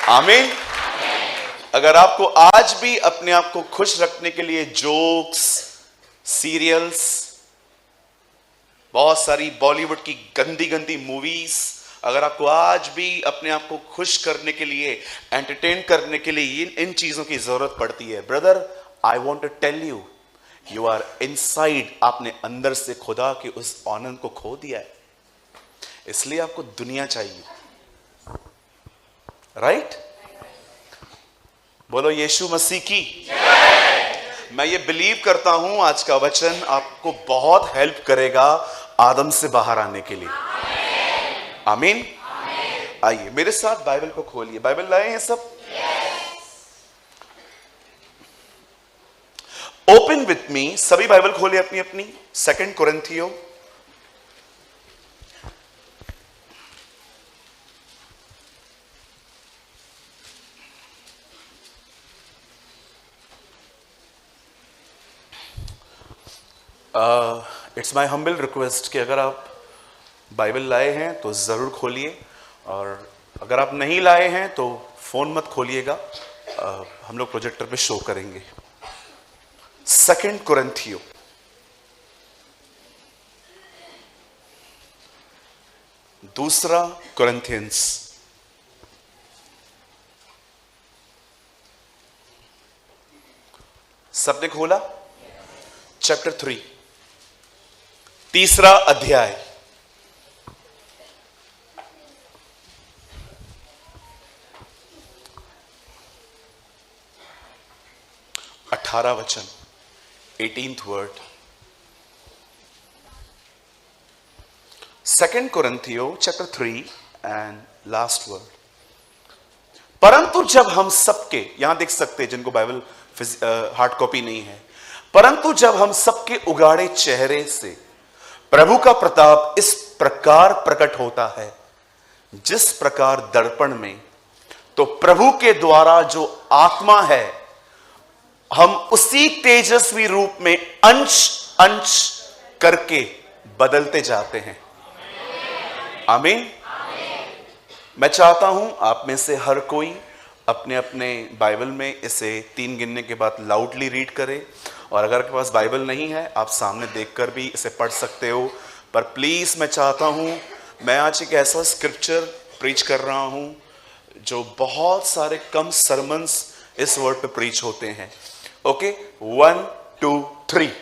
आमीन। अगर आपको आज भी अपने आप को खुश रखने के लिए जोक्स, सीरियल्स, बहुत सारी बॉलीवुड की गंदी गंदी मूवीज, अगर आपको आज भी अपने आप को खुश करने के लिए, एंटरटेन करने के लिए इन चीजों की जरूरत पड़ती है, brother, I want to tell you, you are inside, आपने अंदर से खुदा के उस आनंद को खो दिया है। इसलिए आपको दुनिया चाहिए, राइट? बोलो यीशु मसीह की। मैं ये बिलीव करता हूं आज का वचन आपको बहुत हेल्प करेगा आदम से बाहर आने के लिए। आमीन। आइए मेरे साथ बाइबल को खोलिए। बाइबल लाए हैं सब? ओपन विथ मी, सभी बाइबल खोलिए अपनी अपनी। 2 कुरिन्थियों इट्स माई हम्बल रिक्वेस्ट कि अगर आप बाइबल लाए हैं तो ज़रूर खोलिए, और अगर आप नहीं लाए हैं तो फ़ोन मत खोलिएगा, हम लोग प्रोजेक्टर पे शो करेंगे। 2 कुरिन्थियों दूसरा कुरिन्थियंस सबने खोला? चैप्टर 3, तीसरा अध्याय। अठारह वचन, 18th वर्ड। 2 कुरिन्थियों चैप्टर 3 एंड लास्ट वर्ड। परंतु जब हम सबके, यहां देख सकते हैं जिनको बाइबल हार्ड कॉपी नहीं है, परंतु जब हम सबके उगाड़े चेहरे से प्रभु का प्रताप इस प्रकार प्रकट होता है, जिस प्रकार दर्पण में, तो प्रभु के द्वारा जो आत्मा है, हम उसी तेजस्वी रूप में अंश अंश करके बदलते जाते हैं। आमीन। मैं चाहता हूं आप में से हर कोई अपने अपने बाइबल में इसे 3 गिनने के बाद लाउडली रीड करे, और अगर आपके पास बाइबल नहीं है आप सामने देखकर भी इसे पढ़ सकते हो। पर प्लीज मैं चाहता हूं, मैं आज एक ऐसा स्क्रिप्चर प्रीच कर रहा हूं जो बहुत सारे कम सरमन्स इस वर्ड पे प्रीच होते हैं। ओके, 1 2 3।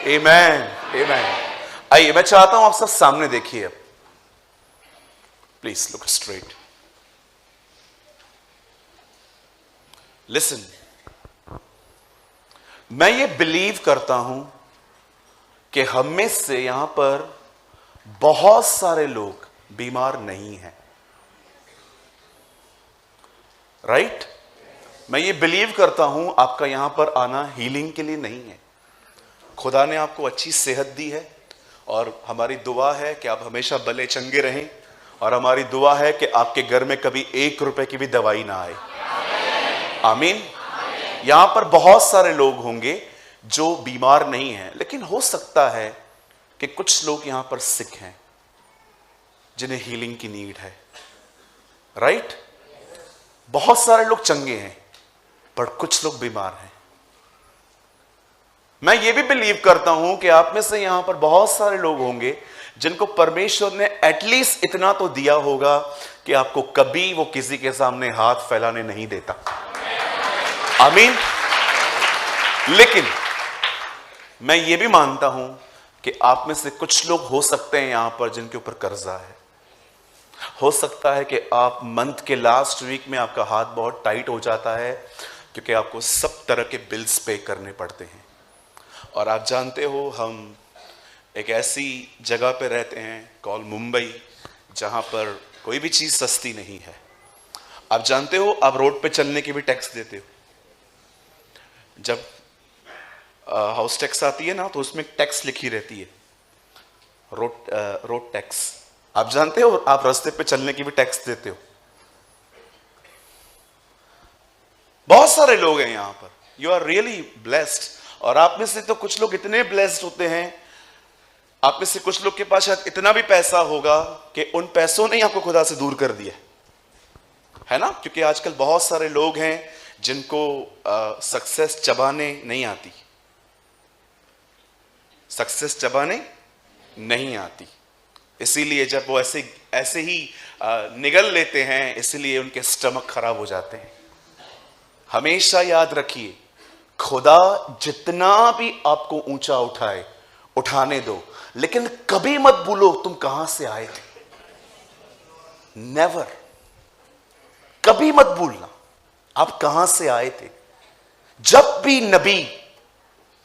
आमेन, आमेन। आइए मैं चाहता हूं आप सब सामने देखिए। अब प्लीज लुक स्ट्रेट, लिसन। मैं ये बिलीव करता हूं कि हम में से यहां पर बहुत सारे लोग बीमार नहीं हैं, राइट? मैं ये बिलीव करता हूं आपका यहां पर आना हीलिंग के लिए नहीं है। खुदा ने आपको अच्छी सेहत दी है, और हमारी दुआ है कि आप हमेशा भले चंगे रहें, और हमारी दुआ है कि आपके घर में कभी 1 रुपए की भी दवाई ना आए। आमीन। यहां पर बहुत सारे लोग होंगे जो बीमार नहीं हैं, लेकिन हो सकता है कि कुछ लोग यहां पर सिक हैं जिन्हें हीलिंग की नीड है, राइट? बहुत सारे लोग चंगे हैं पर कुछ लोग बीमार हैं। मैं ये भी बिलीव करता हूं कि आप में से यहां पर बहुत सारे लोग होंगे जिनको परमेश्वर ने एटलीस्ट इतना तो दिया होगा कि आपको कभी वो किसी के सामने हाथ फैलाने नहीं देता। आमीन। लेकिन मैं ये भी मानता हूं कि आप में से कुछ लोग हो सकते हैं यहां पर जिनके ऊपर कर्जा है। हो सकता है कि आप मंथ के लास्ट वीक में आपका हाथ बहुत टाइट हो जाता है, क्योंकि आपको सब तरह के बिल्स पे करने पड़ते हैं। और आप जानते हो हम एक ऐसी जगह पे रहते हैं कॉल मुंबई, जहां पर कोई भी चीज सस्ती नहीं है। आप जानते हो आप रोड पे चलने की भी टैक्स देते हो। जब हाउस टैक्स आती है ना, तो उसमें टैक्स लिखी रहती है, रोड टैक्स। आप जानते हो आप रास्ते पे चलने की भी टैक्स देते हो। बहुत सारे लोग हैं यहां पर, यू आर रियली ब्लेस्ड। और आप में से तो कुछ लोग इतने ब्लेस्ड होते हैं, आप में से कुछ लोग के पास शायद इतना भी पैसा होगा कि उन पैसों ने ही आपको खुदा से दूर कर दिया है ना। क्योंकि आजकल बहुत सारे लोग हैं जिनको सक्सेस चबाने नहीं आती, सक्सेस चबाने नहीं आती, इसीलिए जब वो ऐसे ही निगल लेते हैं, इसीलिए उनके स्टमक खराब हो जाते हैं। हमेशा याद रखिए, खुदा जितना भी आपको ऊंचा उठाए, उठाने दो, लेकिन कभी मत भूलो तुम कहां से आए थे। नेवर, कभी मत भूलना आप कहां से आए थे। जब भी नबी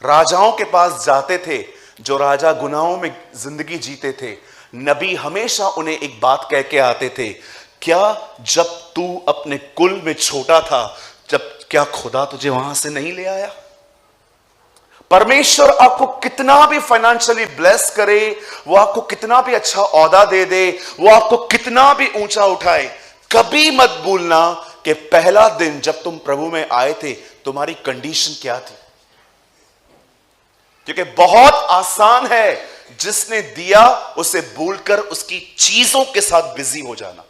राजाओं के पास जाते थे, जो राजा गुनाहों में जिंदगी जीते थे, नबी हमेशा उन्हें एक बात कह के आते थे, क्या जब तू अपने कुल में छोटा था, जब क्या खुदा तुझे वहां से नहीं ले आया। परमेश्वर आपको कितना भी फाइनेंशियली ब्लेस करे, वो आपको कितना भी अच्छा औहदा दे दे, वो आपको कितना भी ऊंचा उठाए, कभी मत भूलना कि पहला दिन जब तुम प्रभु में आए थे तुम्हारी कंडीशन क्या थी। क्योंकि बहुत आसान है जिसने दिया उसे भूलकर उसकी चीजों के साथ बिजी हो जाना।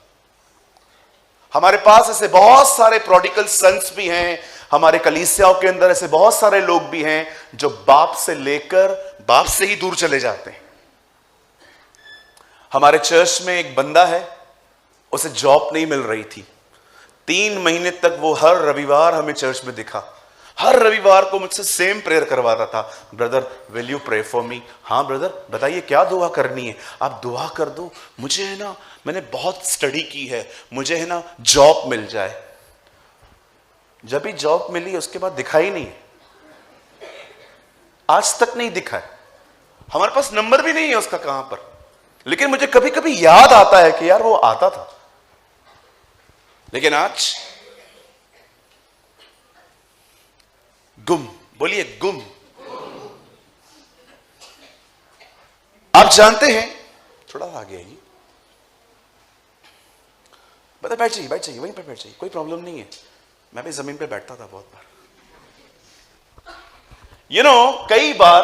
हमारे पास ऐसे बहुत सारे प्रोडिगल सन्स भी हैं, हमारे कलीसियाओं के अंदर ऐसे बहुत सारे लोग भी हैं जो बाप से लेकर बाप से ही दूर चले जाते हैं। हमारे चर्च में एक बंदा है, उसे जॉब नहीं मिल रही थी, 3 महीने तक वो हर रविवार हमें चर्च में दिखा, हर रविवार को मुझसे सेम प्रेयर करवाता था, brother will you pray for me. हाँ ब्रदर बताइए क्या दुआ करनी है, आप दुआ कर दो, मुझे है ना, मैंने बहुत स्टडी की है, मुझे है ना जॉब मिल जाए। जब भी जॉब मिली उसके बाद दिखा ही नहीं, आज तक नहीं दिखा है, हमारे पास नंबर भी नहीं है उसका कहां पर। लेकिन मुझे कभी कभी याद आता है कि यार वो आता था, लेकिन आज गुम, बोलिए गुम। आप जानते हैं, थोड़ा आगे आइए, बता, बैठ जाइए, बैठ जाइए, वहीं पर बैठ जाइए, कोई प्रॉब्लम नहीं है, मैं भी जमीन पे बैठता था बहुत बार। कई बार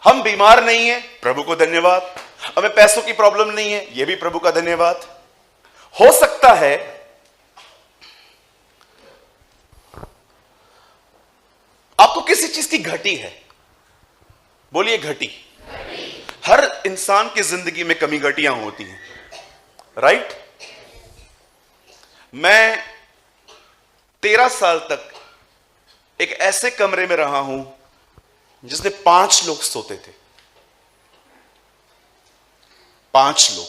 हम बीमार नहीं है, प्रभु को धन्यवाद, हमें पैसों की प्रॉब्लम नहीं है, यह भी प्रभु का धन्यवाद। हो सकता है आपको किसी चीज की घटी है, बोलिए घटी। हर इंसान की जिंदगी में कमी घटियां होती हैं, राइट। मैं 13 साल तक एक ऐसे कमरे में रहा हूं जिसमें 5 लोग सोते थे, 5 लोग।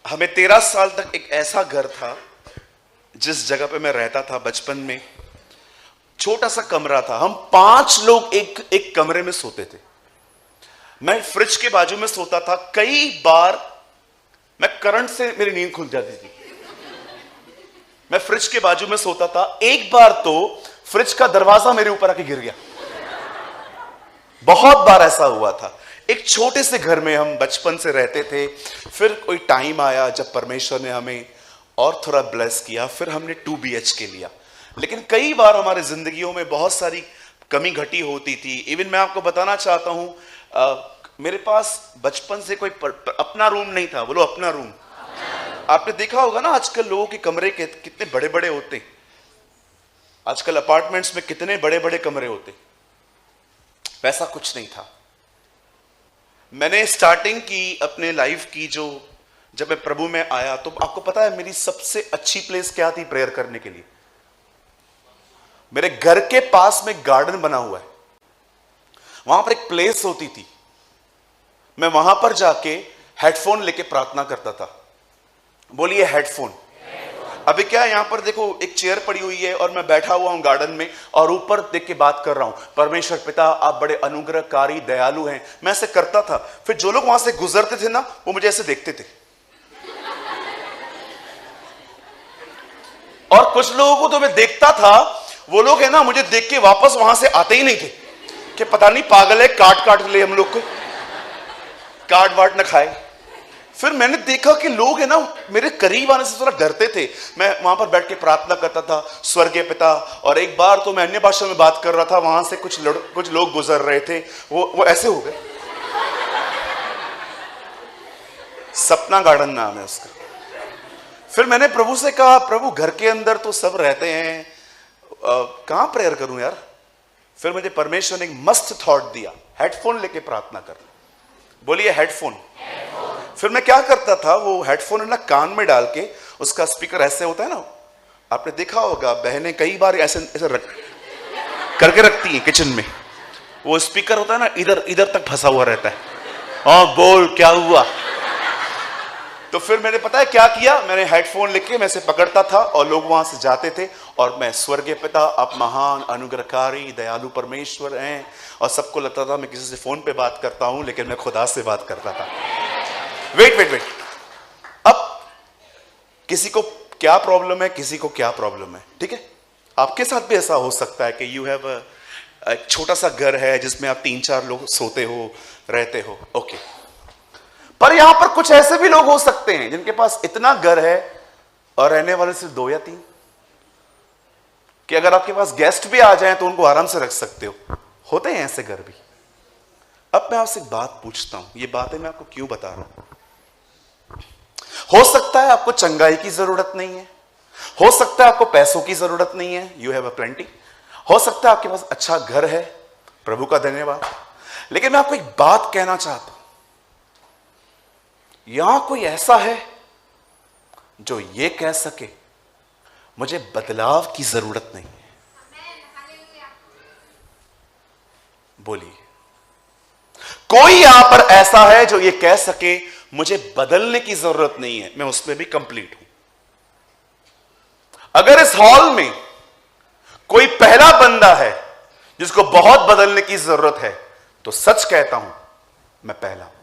हमें 13 साल तक एक ऐसा घर था जिस जगह पे मैं रहता था बचपन में, छोटा सा कमरा था, हम 5 लोग एक कमरे में सोते थे। मैं फ्रिज के बाजू में सोता था, कई बार मैं करंट से मेरी नींद खुल जाती थी। मैं फ्रिज के बाजू में सोता था, एक बार तो फ्रिज का दरवाजा मेरे ऊपर आके गिर गया, बहुत बार ऐसा हुआ था। एक छोटे से घर में हम बचपन से रहते थे, फिर कोई टाइम आया जब परमेश्वर ने हमें और थोड़ा ब्लेस किया, फिर हमने 2 BHK लिया। लेकिन कई बार हमारे जिंदगियों में बहुत सारी कमी घटी होती थी। इवन मैं आपको बताना चाहता हूं, मेरे पास बचपन से कोई अपना रूम नहीं था, बोलो अपना रूम। आपने देखा होगा ना आजकल लोगों के कमरे कितने बड़े बड़े होते हैं, आजकल अपार्टमेंट्स में कितने बड़े बड़े कमरे होते। वैसा कुछ नहीं था। मैंने स्टार्टिंग की अपने लाइफ की, जो जब मैं प्रभु में आया, तो आपको पता है मेरी सबसे अच्छी प्लेस क्या थी प्रेयर करने के लिए? मेरे घर के पास में गार्डन बना हुआ है, वहां पर एक प्लेस होती थी, मैं वहां पर जाके हेडफोन लेके प्रार्थना करता था। बोलिए हेडफोन। अभी क्या है, यहां पर देखो एक चेयर पड़ी हुई है और मैं बैठा हुआ हूं गार्डन में और ऊपर देख के बात कर रहा हूं, परमेश्वर पिता आप बड़े अनुग्रहकारी दयालु हैं। मैं ऐसे करता था, फिर जो लोग वहां से गुजरते थे ना, वो मुझे ऐसे देखते थे, और कुछ लोगों को तो मैं देखता था, वो लोग है ना मुझे देख के वापस वहां से आते ही नहीं थे। कि पता नहीं पागल है, काट काट ले हम लोग को, काट वाट न खाए। फिर मैंने देखा कि लोग है ना मेरे करीब आने से थोड़ा डरते थे। मैं वहां पर बैठ के प्रार्थना करता था, स्वर्गीय पिता, और एक बार तो मैं अन्य भाषा में बात कर रहा था, वहां से कुछ लोग गुजर रहे थे, वो ऐसे हो गए। सपना गार्डन नाम है उसका। फिर मैंने प्रभु से कहा, प्रभु घर के अंदर तो सब रहते हैं, कहां प्रेयर करूं यार। फिर मुझे परमेश्वर ने एक मस्त थॉट दिया, हेडफोन लेके प्रार्थना कर। बोलिए हेडफोन। फिर मैं क्या करता था, वो हेडफोन ना कान में डाल के, उसका स्पीकर ऐसे होता है ना, आपने देखा होगा बहनें कई बार ऐसे ऐसे करके रखती हैं किचन में, वो स्पीकर होता है ना इधर इधर तक फंसा हुआ रहता है। हाँ बोल क्या हुआ। तो फिर मैंने पता है क्या किया, मैंने हेडफोन लेके मैं इसे पकड़ता था और लोग वहां से जाते थे, और मैं स्वर्गीय पिता आप महान अनुग्रहकारी दयालु परमेश्वर हैं, और सबको लगता था मैं किसी से फोन पे बात करता हूं, लेकिन मैं खुदा से बात करता था। वेट, अब किसी को क्या प्रॉब्लम है, किसी को क्या प्रॉब्लम है, ठीक है। आपके साथ भी ऐसा हो सकता है कि यू हैव एक छोटा सा घर है जिसमें आप 3-4 लोग सोते हो, रहते हो, ओके। पर यहां पर कुछ ऐसे भी लोग हो सकते हैं जिनके पास इतना घर है और रहने वाले सिर्फ 2 या 3, कि अगर आपके पास गेस्ट भी आ जाएं तो उनको आराम से रख सकते हो। होते हैं ऐसे घर भी। अब मैं आपसे एक बात पूछता हूं, ये बातें मैं आपको क्यों बता रहा हूं। हो सकता है आपको चंगाई की जरूरत नहीं है, हो सकता है आपको पैसों की जरूरत नहीं है, यू हैव अ प्लेंटी, हो सकता है आपके पास अच्छा घर है, प्रभु का धन्यवाद। लेकिन मैं आपको एक बात कहना चाहता हूं, यहां कोई ऐसा है जो ये कह सके मुझे बदलाव की जरूरत नहीं है। बोलिए, कोई यहां पर ऐसा है जो ये कह सके मुझे बदलने की जरूरत नहीं है, मैं उसमें भी कंप्लीट हूं। अगर इस हॉल में कोई पहला बंदा है जिसको बहुत बदलने की जरूरत है, तो सच कहता हूं मैं पहला हूं।